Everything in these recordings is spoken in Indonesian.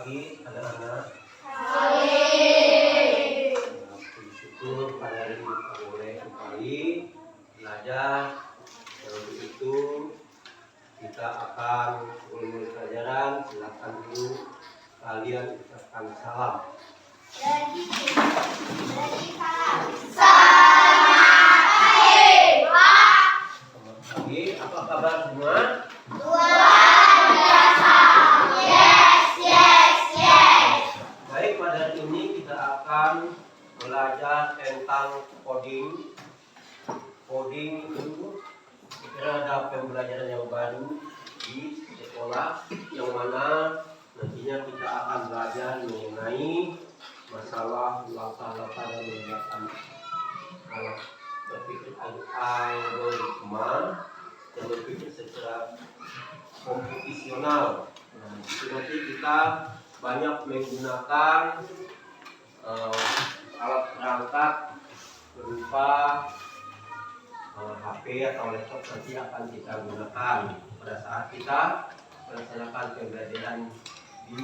pagi anak-anak. Bersyukur pada hari ini boleh kembali belajar. Untuk itu kita akan mulai pelajaran. Silakan dulu kalian ucapkan salam. Jadi salam. Selamat pagi, Pak. Selamat pagi. Apa kabar semua? Luar biasa. Yes. Baik, pada hari ini kita akan belajar tentang coding. Coding itu kira ada pembelajaran yang baru di sekolah, yang mana nantinya kita akan belajar mengenai masalah langkah-langkah dan menggunakan alat berpikir algoritma dan berpikir secara komputasional. Itu nanti kita banyak menggunakan alat perangkat berupa HP atau laptop nanti akan kita gunakan pada saat kita melaksanakan pembelajaran di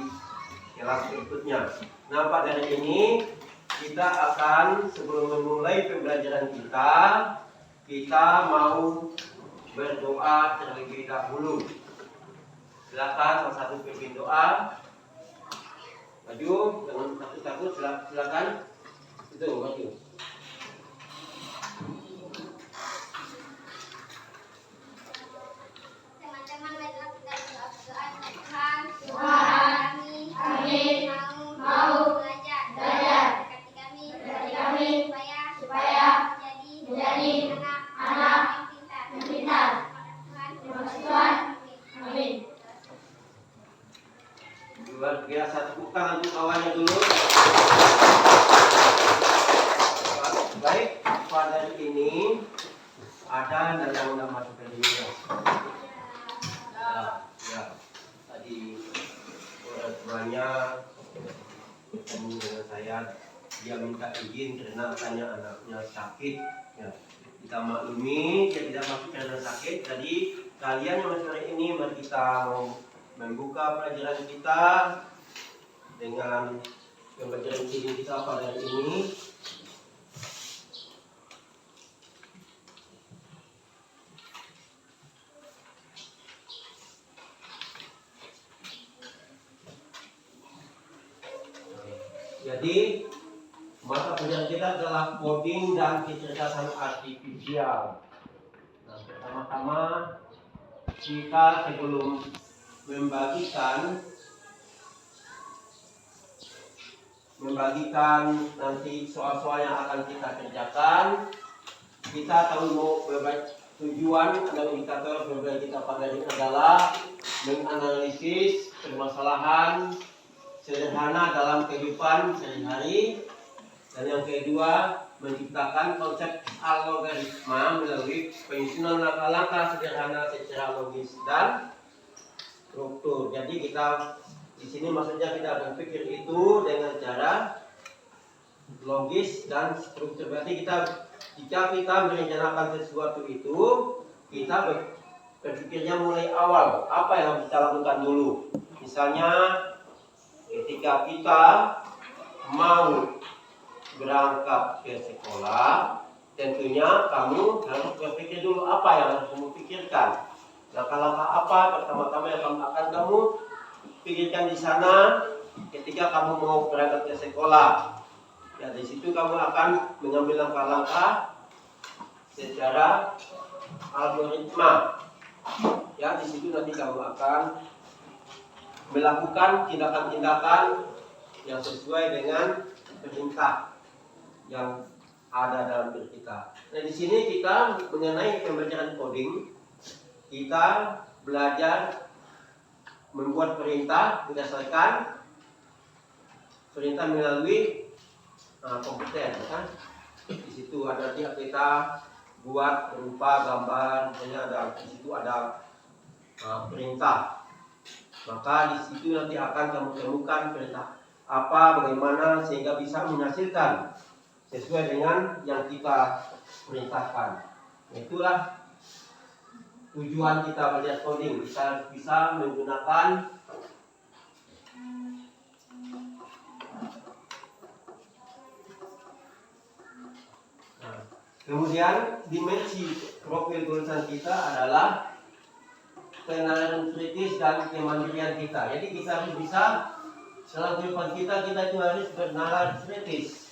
kelas berikutnya. Nah, pada hari ini kita akan, sebelum memulai pembelajaran kita mau berdoa terlebih dahulu. Silakan salah satu pimpin doa. Maju, jangan takut-takut, silakan. Itu maju. Teman-teman, marilah kita berdoa kepada Tuhan, kami mau belajar. Berkati kami supaya menjadi anak yang pintar. Terima kasih Tuhan. Amin. Luar biasa, tepuk tangan untuk kawannya dulu. Baik, pada hari ini ada yang nggak masuk ke dunia. Ya, tadi orang tuanya bertemu dengan saya, dia minta izin karena katanya anaknya sakit. Ya, kita maklumi dia tidak masuk karena sakit. Jadi kalian yang masuk hari ini, mari kita mau membuka pelajaran kita dengan pembelajaran kita pada hari ini. Jadi mata pelajaran kita adalah coding dan kecerdasan artifisial. Nah, pertama-tama kita sebelum membagikan nanti soal-soal yang akan kita kerjakan, kita tahu tujuan dan indikator pembelajaran kita pada hari ini adalah menganalisis permasalahan sederhana dalam kehidupan sehari-hari, dan yang kedua menciptakan konsep algoritma melalui penyusunan langkah-langkah sederhana secara logis dan struktur. Jadi kita di sini maksudnya kita berpikir itu dengan cara logis dan struktur. Berarti jika kita merencanakan sesuatu itu, kita berpikirnya mulai awal. Apa yang harus kita lakukan dulu? Misalnya ketika kita mau berangkat ke sekolah, tentunya kamu harus berpikir dulu apa yang harus kamu pikirkan. Langkah-langkah apa pertama-tama yang akan kamu pikirkan di sana ketika kamu mau berangkat ke sekolah. Ya, di situ kamu akan mengambil langkah-langkah secara algoritma. Ya, di situ nanti kamu akan melakukan tindakan-tindakan yang sesuai dengan perintah yang ada dalam diri kita. Nah, di sini kita mengenai pembelajaran coding, kita belajar membuat perintah berdasarkan perintah melalui komputer, kan? Di situ ada kita buat berupa gambar, misalnya di situ ada perintah. Maka di situ nanti akan kamu temukan perintah apa, bagaimana sehingga bisa menghasilkan sesuai dengan yang kita perintahkan. Itulah tujuan kita belajar coding. Kita bisa menggunakan Kemudian dimensi profil tulisan kita adalah kenalan kritis dan kemandirian kita. Jadi kita harus bisa dalam kehidupan kita itu harus bernalar kritis.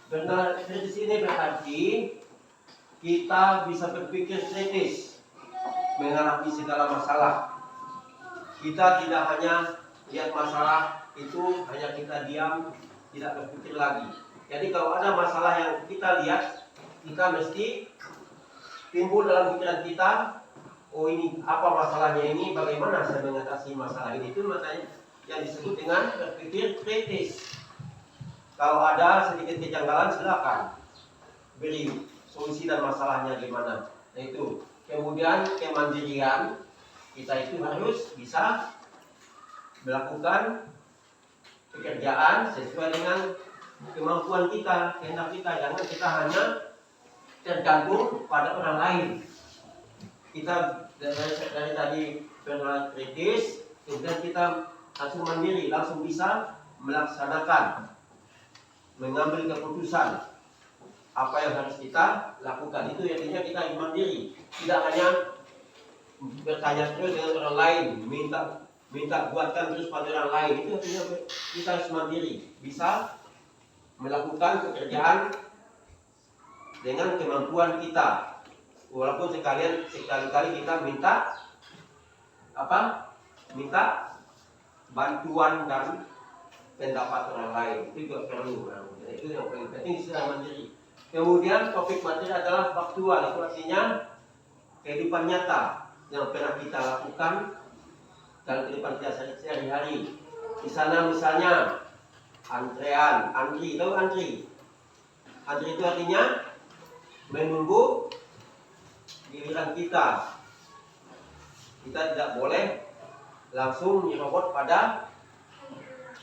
Bernalar kritis ini berarti kita bisa berpikir kritis menghadapi segala masalah. Kita tidak hanya lihat masalah itu hanya kita diam, tidak berpikir lagi. Jadi kalau ada masalah yang kita lihat, kita mesti timbul dalam pikiran kita, oh ini apa masalahnya ini, bagaimana saya mengatasi masalah ini. Itu makanya yang disebut dengan berpikir kritis. Kalau ada sedikit kejanggalan, silakan beri solusi dan masalahnya gimana. Nah itu. Kemudian kemandirian, kita itu harus bisa melakukan pekerjaan sesuai dengan kemampuan kita, kehendak kita. Jangan kita hanya tergantung pada orang lain. Kita dari tadi bernalar kritis, kemudian kita langsung mandiri, langsung bisa melaksanakan, mengambil keputusan apa yang harus kita lakukan. Itu artinya kita mandiri, tidak hanya bertanya terus dengan orang lain, minta buatkan terus pada orang lain. Itu artinya kita harus mandiri, bisa melakukan pekerjaan dengan kemampuan kita, walaupun sekali-kali kita minta bantuan dan pendapat orang lain. Itu juga perlu. Itu yang paling penting, secara mandiri. Kemudian topik materi adalah faktual. Itu artinya kehidupan nyata yang pernah kita lakukan dalam kehidupan kita sehari-hari. Di sana misalnya antri, tahu antri? Antri itu artinya menunggu giliran kita. Kita tidak boleh langsung nyerobot pada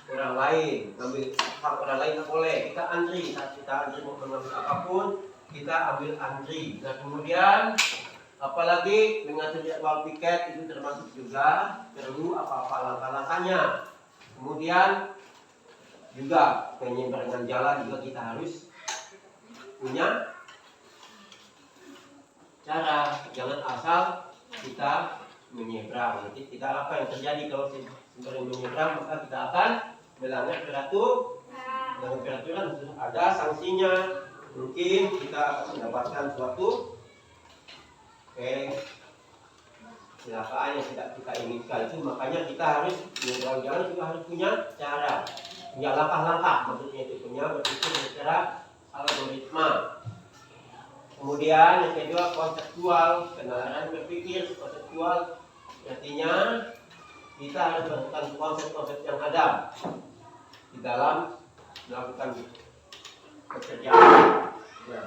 orang lain, ngambil hak orang lain tidak boleh. Kita antri, saat kita antri mau mengambil apapun, kita ambil antri. Nah kemudian apalagi mengatur jadwal piket itu termasuk juga perlu apa-apa langkah-langkahnya. Kemudian juga penyeberangan jalan juga kita harus punya cara, jangan asal kita menyeberang. Nanti kita apa yang terjadi kalau sebelum menyeberang, maka kita akan melanggar peraturan, ada sanksinya. Mungkin kita akan mendapatkan suatu kecelakaan yang tidak kita inginkan. Itu makanya kita harus menyeberang jalan juga harus punya cara, punya langkah-langkah, maksudnya itu punya berpikir secara algoritma. Kemudian yang kedua konseptual, kenalan berpikir konseptual, artinya kita harus melakukan konsep-konsep yang ada di dalam melakukan pekerjaan. Ya.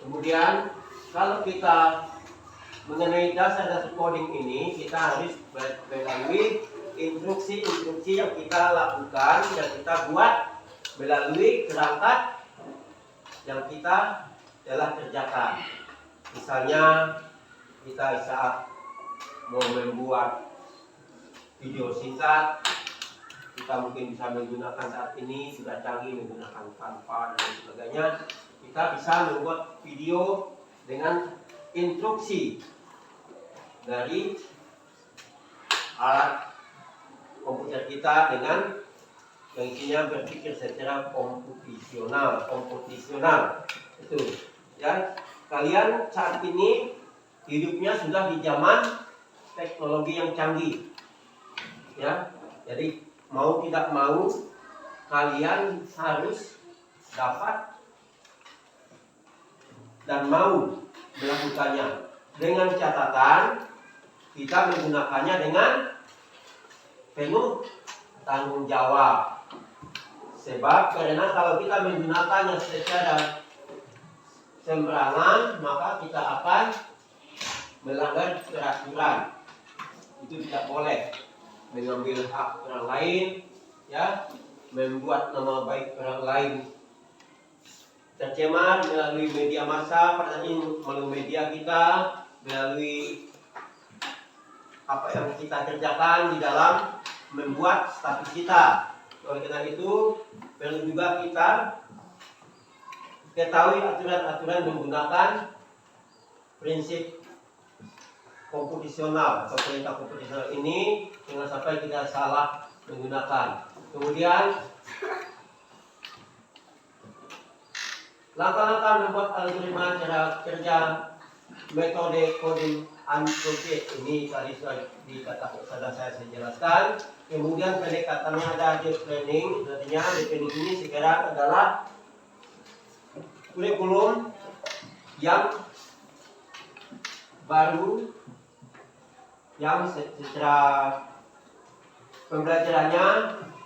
Kemudian kalau kita mengenai dasar coding ini, kita harus melalui instruksi-instruksi yang kita lakukan, yang kita buat melalui perangkat yang kita telah kerjakan. Misalnya kita saat mau membuat video singkat, kita mungkin bisa menggunakan saat ini sudah canggih menggunakan Canva dan sebagainya. Kita bisa membuat video dengan instruksi dari alat komputer kita dengan yang isinya berpikir secara komputasional itu ya. Kalian saat ini hidupnya sudah di zaman teknologi yang canggih ya, jadi mau tidak mau kalian harus dapat dan mau melakukannya, dengan catatan kita menggunakannya dengan penuh tanggung jawab. Sebab karena kalau kita menggunakannya secara sembarangan, maka kita akan melanggar peraturan. Itu tidak boleh mengambil hak orang lain, ya, membuat nama baik orang lain tercemar melalui media massa, pada ini melalui media kita, melalui apa yang kita kerjakan di dalam membuat status kita. Oleh karena itu perlu juga kita ketahui aturan-aturan menggunakan prinsip komputasional atau perintah komputasional ini, jangan sampai kita salah menggunakan. Kemudian langkah-langkah membuat algoritma cara kerja metode coding unprompted ini tadi sudah saya jelaskan. Kemudian pendekatannya ada deep learning, artinya deep learning ini sekarang adalah kurikulum yang baru yang secara pembelajarannya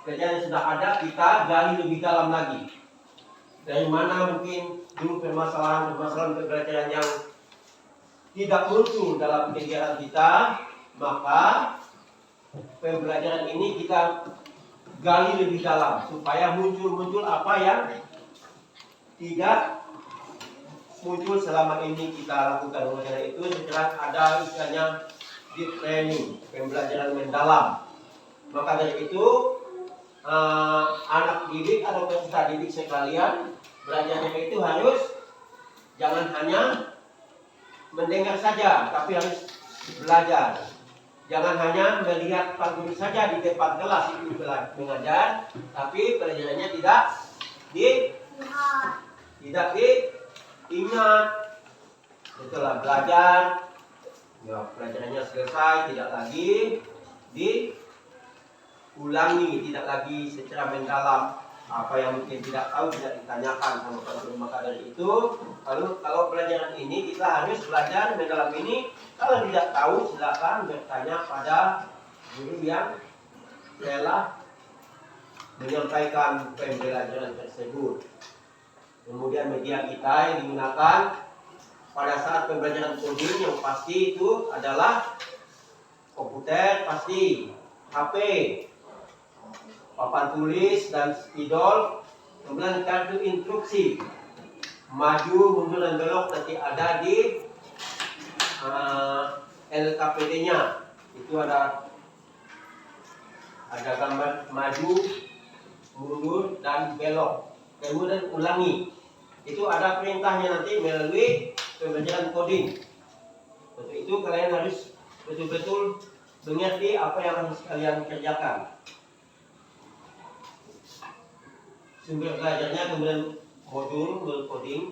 kerjaan yang sudah ada kita gali lebih dalam lagi. Dari mana mungkin dulu permasalahan pembelajaran yang tidak muncul dalam kegiatan kita, maka pembelajaran ini kita gali lebih dalam supaya muncul apa yang tidak muncul selama ini kita lakukan. Oleh karena itu sekarang ada istilahnya deep learning, pembelajaran mendalam. Maka dari itu anak didik atau peserta didik sekalian belajarnya itu harus jangan hanya mendengar saja, tapi harus belajar. Jangan hanya melihat Pak Guru saja di depan kelas itu mengajar, tapi pelajarannya tidak diingat. Setelah belajar, ya, pelajarannya selesai, tidak lagi diulangi, tidak lagi secara mendalam. Apa yang mungkin tidak tahu tidak ditanyakan sama Pak Guru. Maka dari itu, kalau pelajaran ini kita harus belajar mendalam ini. Kalau tidak tahu, silakan bertanya pada guru yang telah menyampaikan pembelajaran tersebut. Kemudian media kita yang digunakan pada saat pembelajaran coding yang pasti itu adalah komputer, pasti HP, papan tulis dan spidol, kemudian kartu instruksi maju, mundur dan belok nanti ada di LKPD-nya. Itu ada gambar maju, mundur dan belok, kemudian ulangi. Itu ada perintahnya nanti melalui pembelajaran coding. Untuk itu kalian harus betul-betul mengerti apa yang harus kalian kerjakan. Sumber belajarnya kemudian modul coding,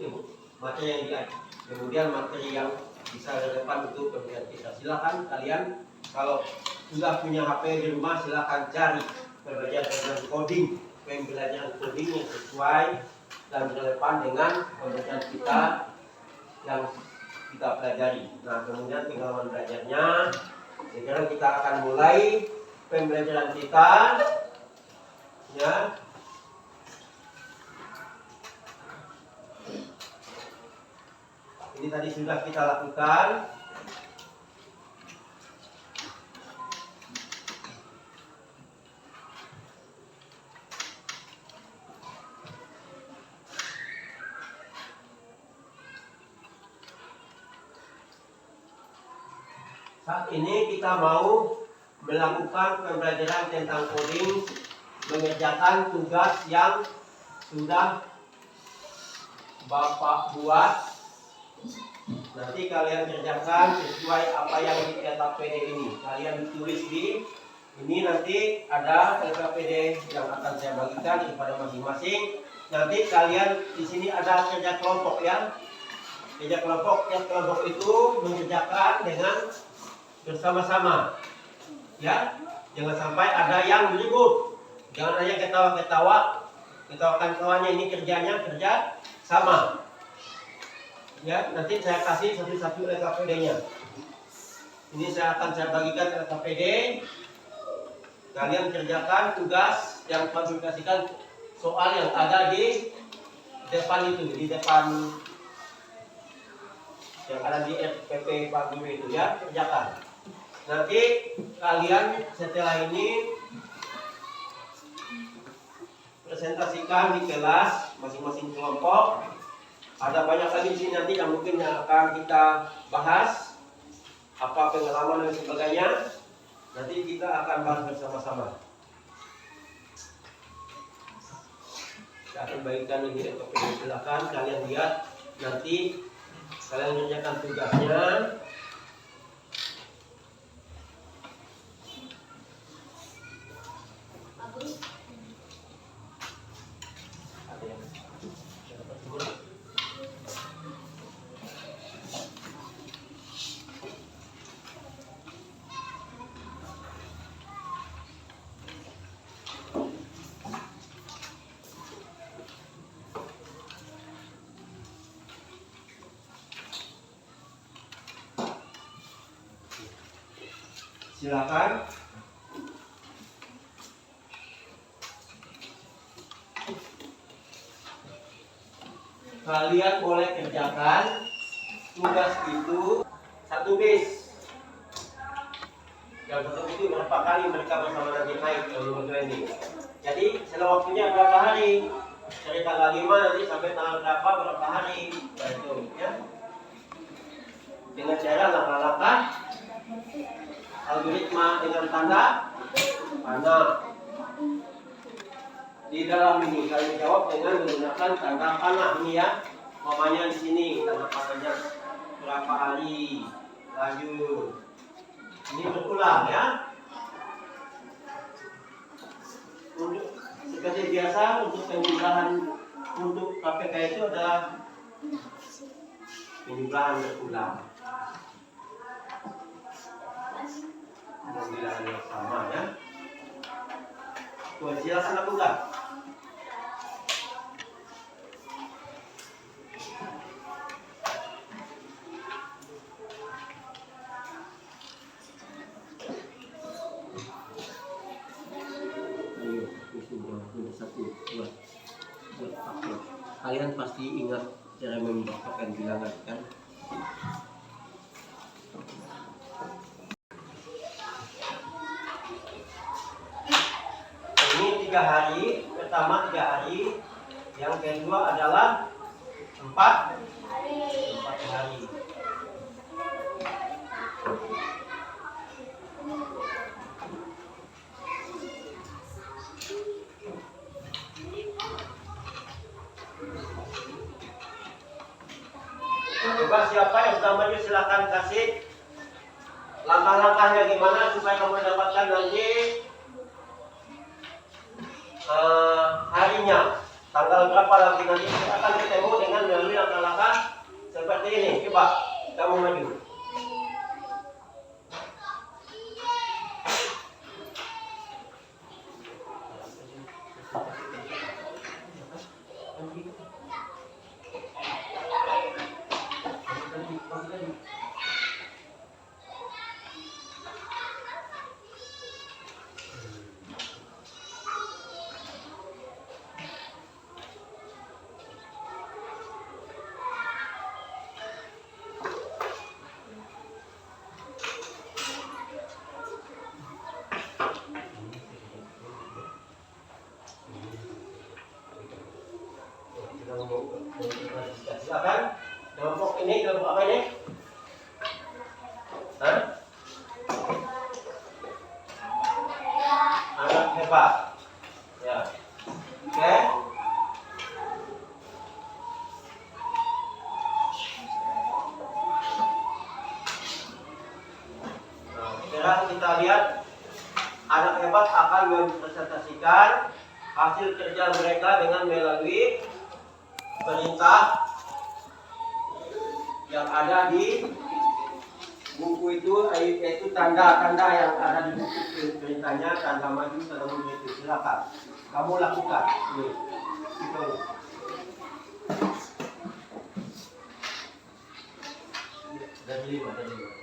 materi yang diajar, kemudian materi yang bisa relevan untuk pembelajaran kita. Silakan kalian kalau sudah punya HP di rumah, silakan cari pembelajaran coding yang sesuai dan relevan dengan pembelajaran kita yang kita pelajari. Nah, kemudian pengalaman belajarnya. Sekarang kita akan mulai pembelajaran kita, ya. Ini tadi sudah kita lakukan. Saat ini kita mau melakukan pembelajaran tentang coding, mengerjakan tugas yang sudah Bapak buat. Nanti kalian kerjakan sesuai apa yang di LKPD ini. Kalian tulis di ini, nanti ada LKPD yang akan saya bagikan kepada masing-masing. Nanti kalian di sini ada kerja kelompok ya. Kerja kelompok, yang kelompok itu mengerjakan dengan bersama-sama. Ya, jangan sampai ada yang ribut. Jangan hanya ketawa-ketawa. Ketawakan kawannya, ini kerja sama. Ya, nanti saya kasih satu-satu LKPD-nya. Ini akan saya bagikan LKPD. Kalian kerjakan tugas yang klasifikasikan soal yang ada di depan itu, di depan yang ada di RPP Pak Guru itu ya, kerjakan. Nanti kalian setelah ini presentasikan di kelas masing-masing kelompok. Ada banyak lagi di sini nanti yang mungkin akan kita bahas, apa pengalaman dan sebagainya. Nanti kita akan bahas bersama-sama. Saya akan bagikan ini untuk silakan kalian lihat nanti kalian kerjakan tugasnya. Ada yang silakan. Kalian boleh kerjakan tugas itu satu bis. Yang satu itu berapa kali mereka bersama Nabi naik ke rumah ini. Jadi setelah waktunya berapa hari? Dari tanggal 5 nanti sampai tanggal berapa hari? Nah, itu ya. Dengan cara langkah-langkah algoritma dengan tanda panah. Di dalam ini kalian jawab dengan menggunakan tanda panah ini ya. Mamanya di sini tanda panahnya berapa hari. Lanjut. Ini berulang ya. Untuk seperti biasa untuk penjumlahan untuk KPK itu adalah penjumlahan berulang. Penjumlahan yang sama ya. Tuh, silakan lakukan. Kalian pasti ingat cara membacakan bilangan kan? Ini 3 hari, pertama 3 hari, yang kedua adalah 4 hari. Coba siapa yang pertama silakan kasih langkah-langkahnya gimana supaya kamu mendapatkan nanti harinya tanggal berapa lagi nanti akan ketemu dengan melalui langkah-langkah seperti ini. Coba kamu maju. Silakan. Kelompok ini kelompok apa ini? Hah? Anak hebat. Ya. Oke. Nah, sekarang kita lihat anak hebat akan mempresentasikan hasil kerja mereka dengan melalui perintah yang ada di buku itu, yaitu tanda-tanda yang ada di buku perintahnya, tanda maju, tanda mundur itu. Silakan kamu lakukan. Nih, itu. Dari 5, dari 5.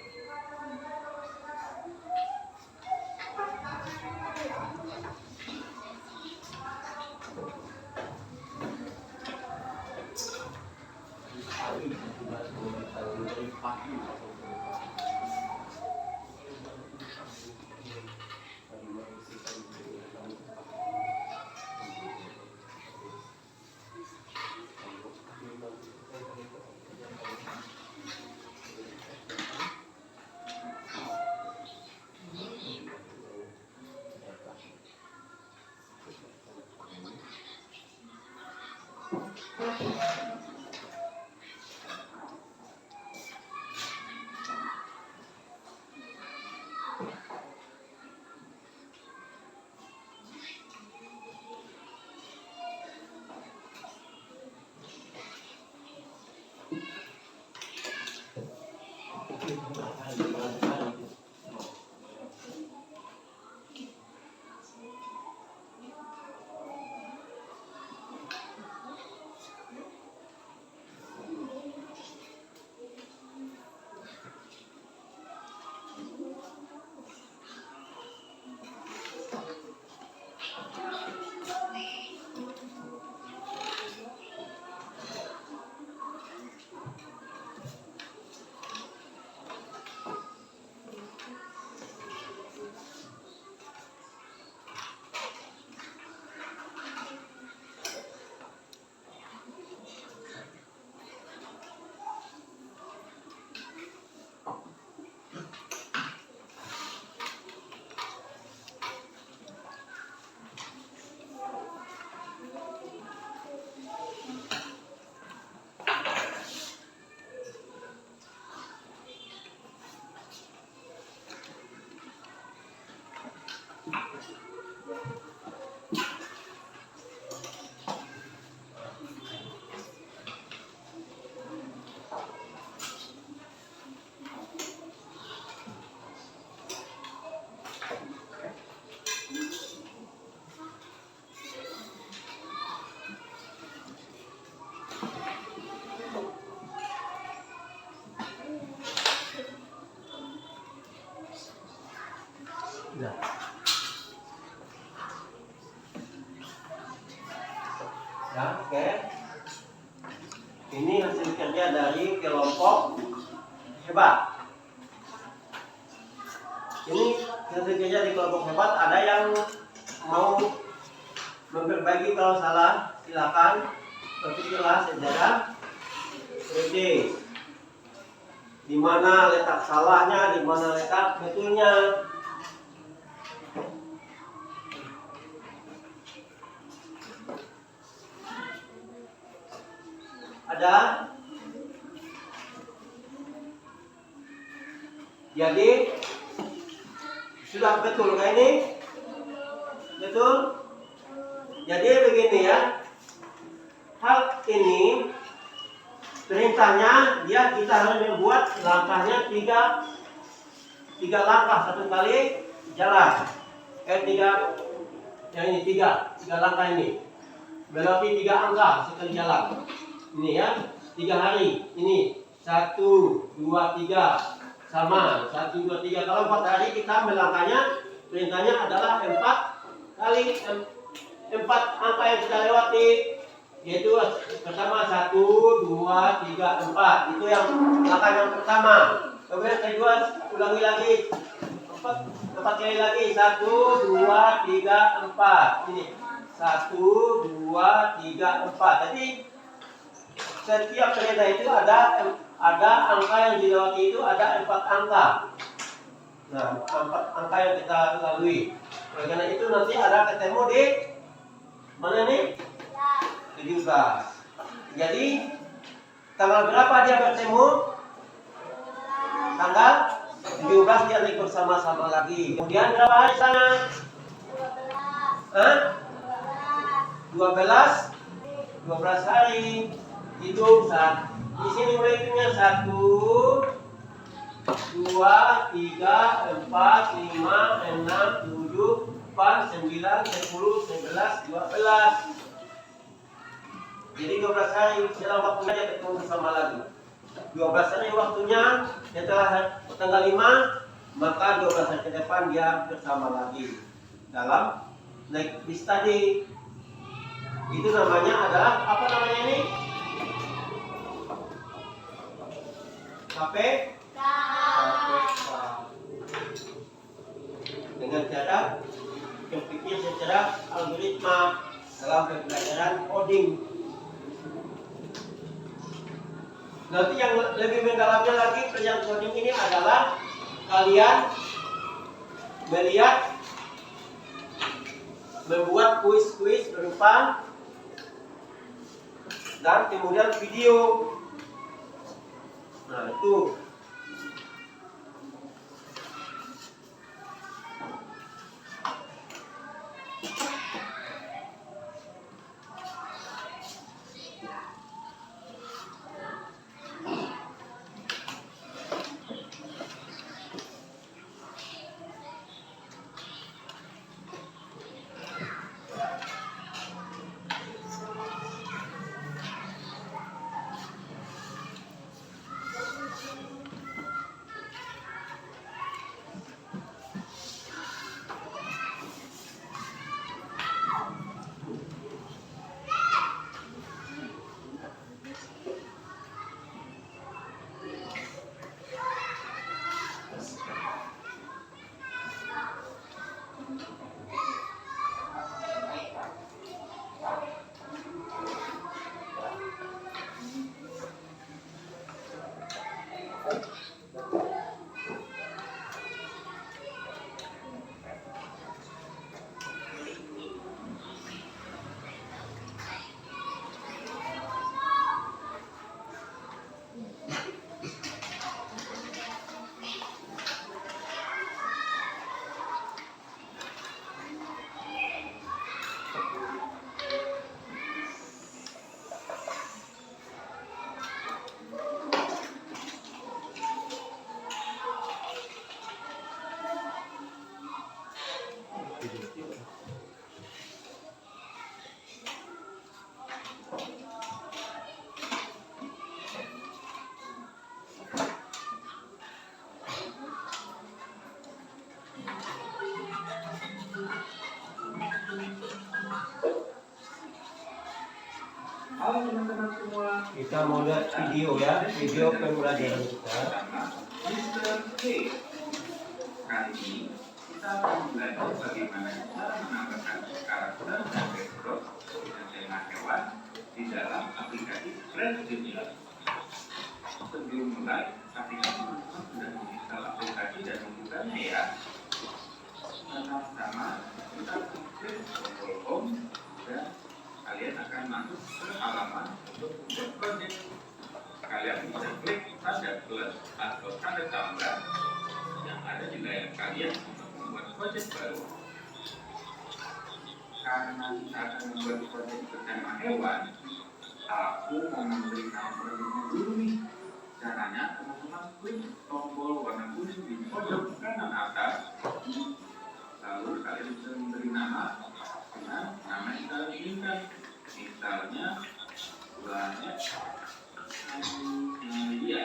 Sudah. Ya, oke. Ini hasil kerja dari kelompok hebat. Ini hasil kerja di kelompok hebat. Ada yang mau memperbagi, kalau salah silakan berpikirlah sejarah kritis. Di mana letak salahnya, di mana letak betulnya. Ada? Jadi sudah betul kayak ini? Betul? Jadi begini ya. Hal ini perintahnya kita harus membuat langkahnya tiga langkah satu kali jalan. Tiga langkah ini. Berarti 3 angka sekali jalan. Ini ya, 3 hari. Ini 1, 2, 3 sama 1, 2, 3. Kalau 4 hari kita melangkahnya, perintahnya adalah 4 kali 4 angka yang kita lewati, yaitu pertama 1, 2, 3, 4. Itu yang langkah yang pertama. Kemudian kedua ulangi lagi 4 kali lagi, 1, 2, 3, 4. Ini 1, 2, 3, 4. Jadi setiap perintah itu ada angka yang dilewati, itu ada 4 angka. Nah, 4 angka yang kita lalui. Oleh karena itu nanti ada ketemu di mana nih? 17. Jadi tanggal berapa dia bertemu? Tanggal 17 dia ikut bersama-sama lagi. Kemudian berapa hari sana? 12 hari. Hitung di sini mulai hitungnya 1, 2, 3, 4, 5, 6, 7, 8, 9, 10, 11, 12. Jadi 12 hari dalam waktunya dia ketemu bersama lagi. 12 hari waktunya setelah tanggal 5, maka 12 hari ke depan dia bersama lagi dalam naik bis tadi. Itu namanya adalah apa namanya ini? KPK. Dengan cara berpikir secara algoritma dalam pembelajaran coding. Nanti yang lebih mendalamnya lagi pelajaran coding ini adalah kalian melihat membuat kuis-kuis berupa dan kemudian video. Nah, itu. Halo teman-teman semua. Kita mau lihat video ya, video pembelajaran kita. Mr. K. Kali ini kita akan belajar bagaimana cara menambahkan karakter dan background dengan tema hewan di dalam aplikasi Red Junior. Sebelum mulai, pastikan teman-teman sudah menginstal aplikasi dan membukanya ya. Pertama-tama kita klik tombol home dan kalian akan masuk ke halaman untuk membuat project. Kalian bisa klik tanda plus atau tanda tambah yang ada di layar kalian untuk membuat project baru. Karena kita akan membuat project bertema hewan, aku mau memberikan projectnya dulu nih. Caranya teman-teman klik tombol warna kuning di pojok kanan atas. Lalu kalian bisa memberi nama dengan nama yang kalian inginkan. Misalnya banyak dia.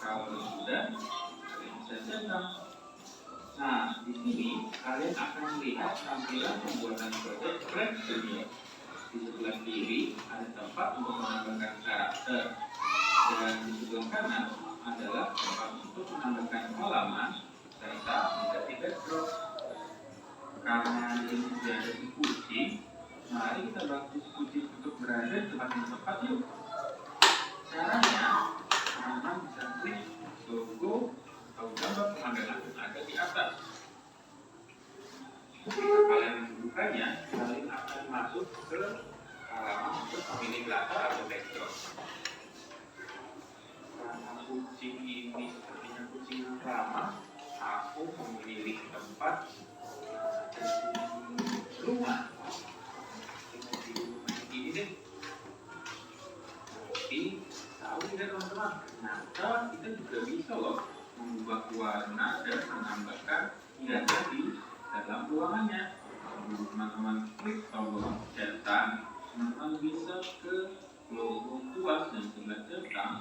Kalau sudah, kalian bisa cetak. Nah, di sini kalian akan melihat tampilan pembuatan project Red Junior. Di sebelah kiri ada tempat untuk menambahkan karakter, dan di sebelah kanan adalah tempat untuk menambahkan halaman serta mengganti background. Karena ini sudah ada si kucing, mari kita bantu si kucing untuk berada di tempat yang tepat yuk. Caranya, teman-teman bisa klik logo atau gambar pemandangan yang ada di atas. Jika kalian membukanya, kalian akan masuk ke halaman untuk memilih latar atau background. Karena kucing ini sepertinya kucing yang ramah, aku memilih tempat rumah. Di rumah ini deh. Tapi tahu tidak teman-teman? Ternyata kita juga bisa loh mengubah warna dan menambahkan hiasan di dalam ruangannya. Kalau teman-teman klik tombol centang, teman-teman bisa ke logo kuas dan sebelah centang,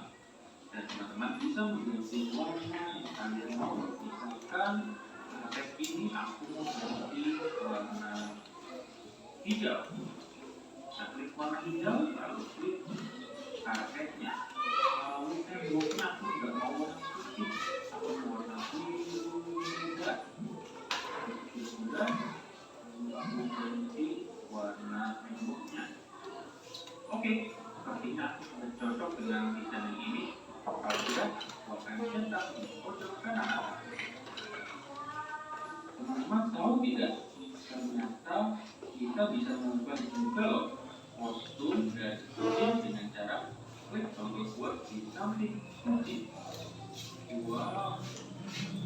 dan teman-teman bisa mengganti warna yang kalian mau. Misalkan teks ini aku mau ganti warna hijau. Nah, klik warna hijau, lalu klik karpetnya. Lalu temboknya aku nggak mau warna putih, aku mau warna biru muda. Biru muda, aku ganti warna temboknya. Oke, sepertinya aku sudah cocok dengan desain ini. Kalau sudah, warna centang di pojok kanan atas. Teman-teman tahu tidak? Ternyata kita bisa mengubah juga loh kostum dari kucing dengan di samping kunci. Wow,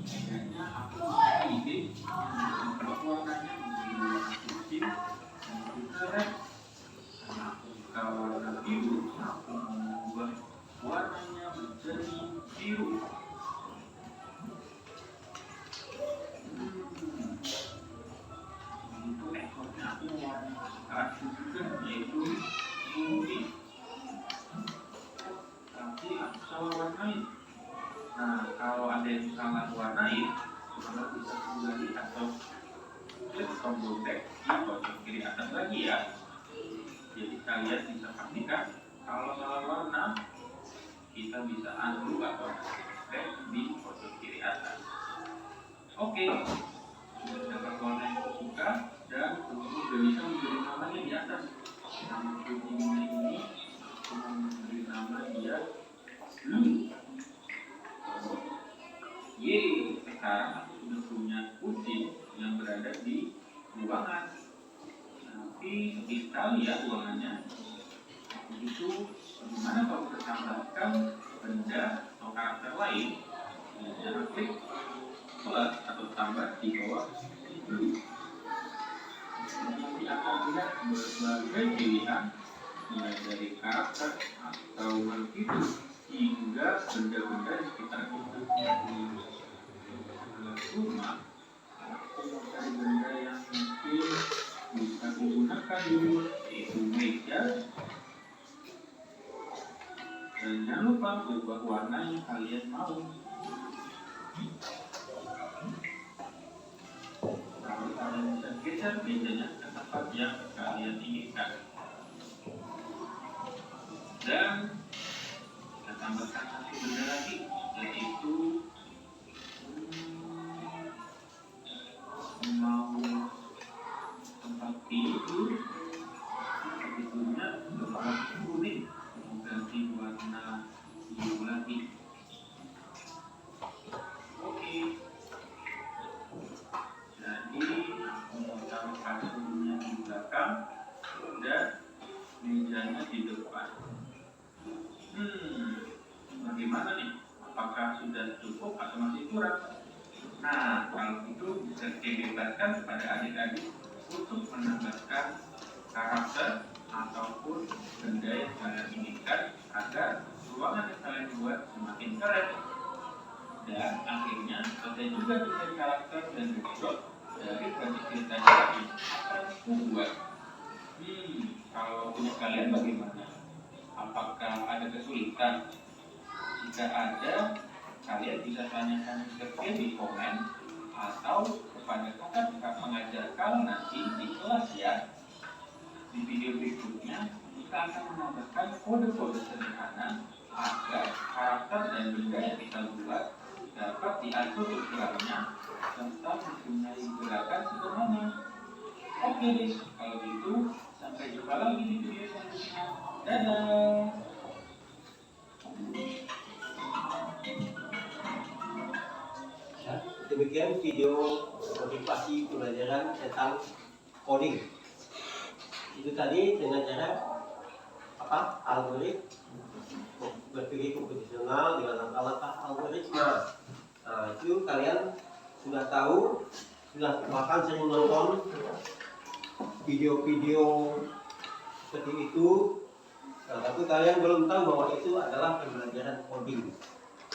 kayaknya aku ide membuat warnanya menjadi warna kucing dan keren. Karena aku suka warna biru, aku membuat warnanya menjadi biru. Itu ekornya aku warna kesukaan juga, yaitu putih. Tapi aku salah warnain. Nah, kalau ada yang salah warnain, saudara bisa kembali atau klik tombol back di pojok kiri atas lagi ya. Jadi kalian bisa pastikan kalau salah warna, kita bisa undo atau back di pojok kiri atas. Oke, sudah dapat warna yang suka dan tentu sudah bisa memberi namanya di atas. Nama kucingnya ini aku memberi nama dia Blue. Yeay, sekarang aku sudah punya kucing yang berada di ruangan. Tapi sepi sekali ya ruangannya. Begitu, bagaimana kalau kita tambahkan benda atau karakter lain? Jangan klik plus atau tambah di bawah Blue. Nanti akan lihat berbagai pilihan, mulai dari karakter atau makhluk hidup hingga benda-benda di sekitar kita. Rumah, aku mencari benda yang mungkin bisa digunakan di rumah, yaitu meja. Dan jangan lupa ubah warna yang kalian mau. Kalau kalian bisa geser mejanya ke tempat yang kalian inginkan. Dan kita tambahkan satu benda lagi, yaitu mau tempat tidur. Tidurnya berwarna kuning, ganti warna biru lagi. Oke. Jadi aku mau taruh kasurnya di belakang dan mejanya di depan. Bagaimana nih? Apakah sudah cukup atau masih kurang? Nah, kalau itu bisa dibebaskan kepada adik-adik untuk menambahkan karakter ataupun benda yang kalian inginkan agar ruangan yang kalian buat semakin keren. Dan akhirnya selesai juga desain karakter dan backdrop dari proyek cerita ini akan kubuat. Kalau punya kalian bagaimana? Apakah ada kesulitan? Jika ada, kalian bisa tanyakan ke Kevin di komen atau kepada kakak pengajar kalian nanti di kelas ya. Di video berikutnya kita akan menambahkan kode-kode sederhana agar karakter dan benda yang kita buat dapat diatur ukurannya serta mempunyai gerakan sederhana. Oke deh, kalau gitu sampai jumpa lagi di video selanjutnya. Dadah. Ya, demikian video motivasi pembelajaran tentang coding. Itu tadi dengan cara algoritma, berpikir komputasional dengan langkah-langkah algoritma. Nah, itu kalian sudah tahu, sudah bahkan sering nonton video-video seperti itu. Nah, tapi kalian belum tahu bahwa itu adalah pembelajaran coding.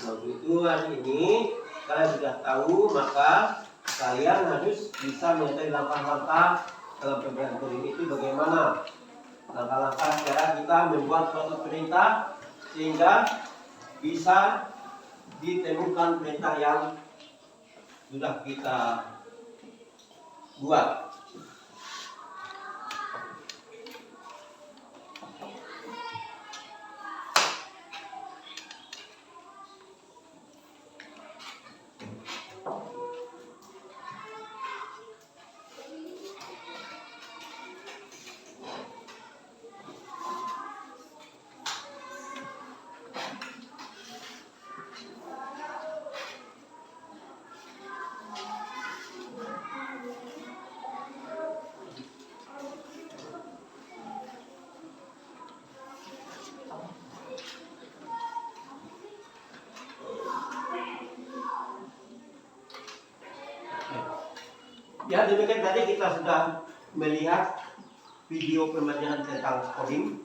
Nah, itu hari ini kalian sudah tahu, maka kalian harus bisa mengetahui langkah-langkah dalam pembelajaran coding itu bagaimana. Langkah-langkah cara kita membuat suatu perintah sehingga bisa ditemukan perintah yang sudah kita buat. Ya, demikian tadi kita sudah melihat video pembelajaran tentang coding.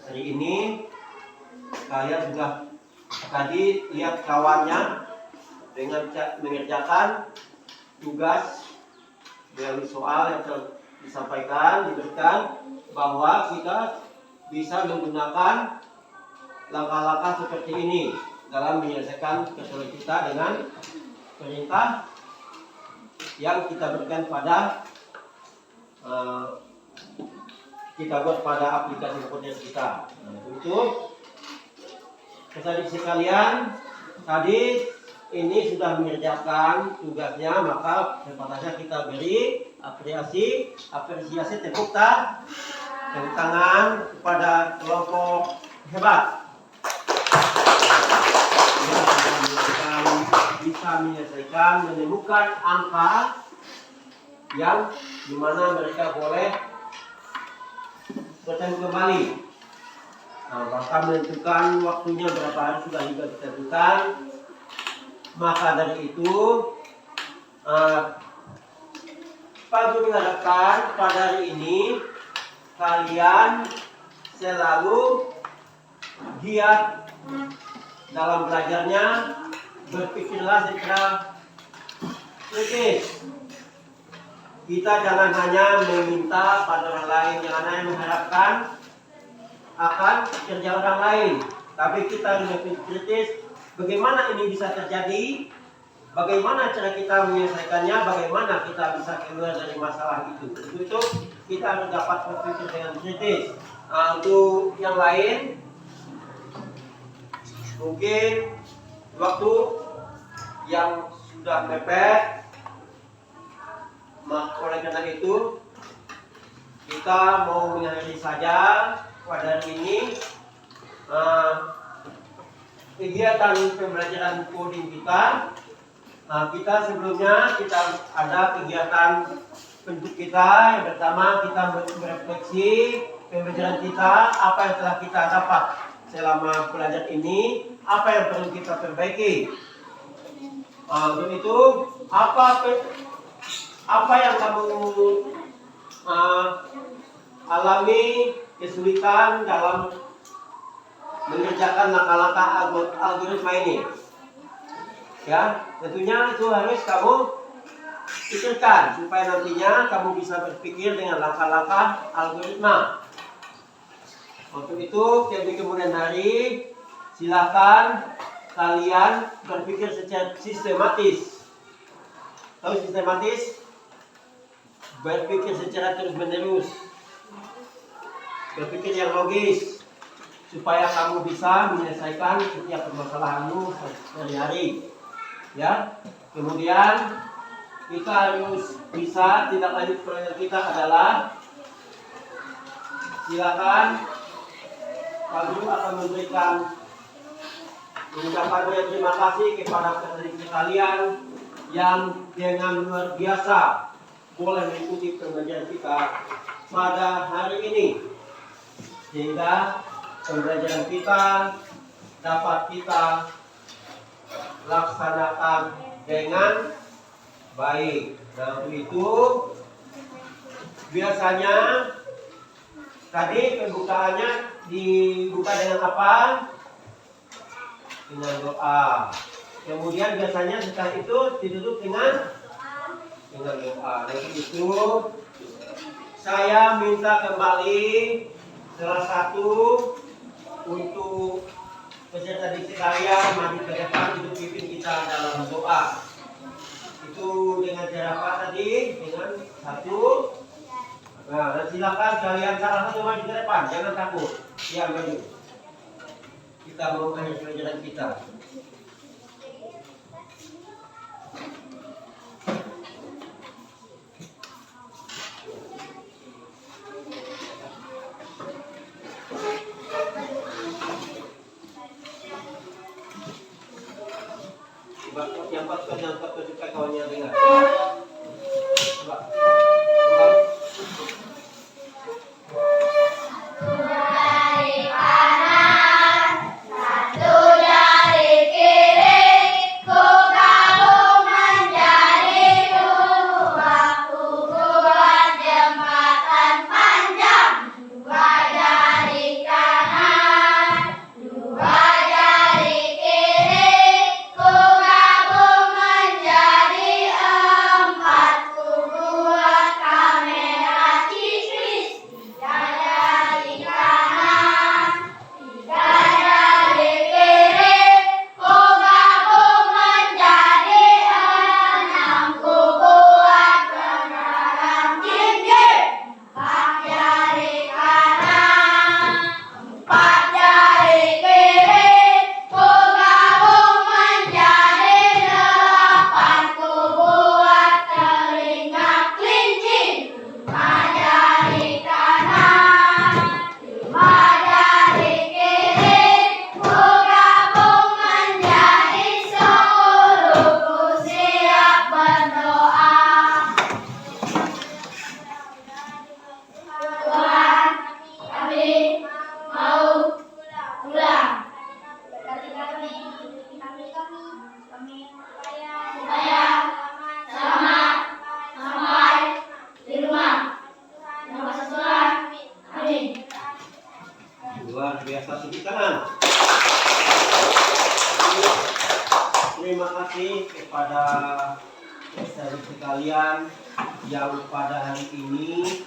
Hari ini kalian sudah tadi lihat kawannya dengan mengerjakan tugas melalui soal yang telah disampaikan, diberikan bahwa kita bisa menggunakan langkah-langkah seperti ini dalam menyelesaikan kesulitan kita dengan perintah yang kita berikan pada kita buat pada aplikasi komputer kita. Untuk adik sekalian, tadi ini sudah mengerjakan tugasnya, maka sepatutnya kita beri apresiasi tepuk tangan kepada kelompok hebat. Bisa menyelesaikan, menemukan angka yang dimana mereka boleh bertemu kembali. Bahkan menentukan waktunya berapa hari sudah juga ditentukan. Maka dari itu, Pak Guru mengharapkan pada hari ini kalian selalu giat dalam belajarnya, berpikirlah secara kritis. Kita jangan hanya meminta pada orang lain, jangan hanya mengharapkan akan kerja orang lain, tapi kita harus berpikir kritis. Bagaimana ini bisa terjadi? Bagaimana cara kita menyelesaikannya? Bagaimana kita bisa keluar dari masalah itu? Untuk itu kita harus dapat berpikir dengan kritis. Untuk yang lain, mungkin waktu yang sudah mepet. Oleh karena itu kita mau mengakhiri saja pada hari ini kegiatan pembelajaran coding kita. Kita sebelumnya kita ada kegiatan bentuk kita. Yang pertama kita merefleksi pembelajaran kita, apa yang telah kita dapat selama belajar ini, apa yang perlu kita perbaiki. Untuk itu apa yang kamu alami kesulitan dalam mengerjakan langkah-langkah algoritma ini? Ya, tentunya itu harus kamu pikirkan supaya nantinya kamu bisa berpikir dengan langkah-langkah algoritma. Untuk itu, di kemudian hari silakan kalian berpikir secara sistematis. Tahu sistematis? Berpikir secara terus-menerus, berpikir yang logis, supaya kamu bisa menyelesaikan setiap permasalahanmu sehari-hari. Ya, kemudian kita harus bisa tindak lanjut proyek kita adalah silakan Pak Guru akan memberikan mengucapkan banyak terima kasih kepada peserta sekalian yang dengan luar biasa boleh mengikuti pembelajaran kita pada hari ini, sehingga pembelajaran kita dapat kita laksanakan dengan baik. Nah, untuk itu biasanya tadi pembukaannya dibuka dengan apa? Dengan doa. Kemudian biasanya setelah itu ditutup dengan doa. Dan itu saya minta kembali salah satu untuk peserta didik sekalian maju ke depan untuk pimpin kita dalam doa. Itu dengan cara apa tadi? Dengan satu. Nah, dan silakan kalian salah satu maju ke depan, jangan takut. Ya, maju. Kita mau mengakhiri pelajaran kita. Yang empat suka kawannya dengar. Coba. Dari kanan, satu dari kiri, ku gabung menjadi kami supaya selamat sampai di rumah. Nama Tuhan. Amin. Luar biasa, tepuk tangan. Terima kasih kepada saudara sekalian yang pada hari ini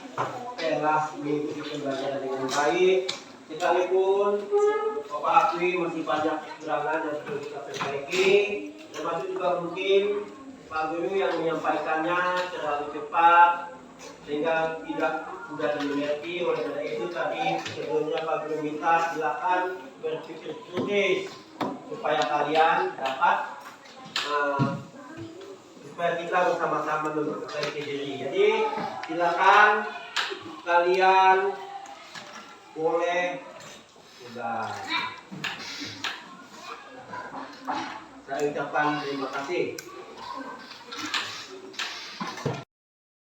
telah mengikuti pembelajaran dengan baik. Sekalipun Bapak akui masih banyak kekurangan yang perlu kita perbaiki, termasuk juga mungkin Pak Guru yang menyampaikannya terlalu cepat sehingga tidak mudah dimengerti. Oleh karena itu tadi sebelumnya Pak Guru minta silakan berpikir kritis supaya kalian dapat supaya kita bersama-sama memperbaiki diri. Jadi silakan kalian boleh sudah. Saya ucapkan terima kasih.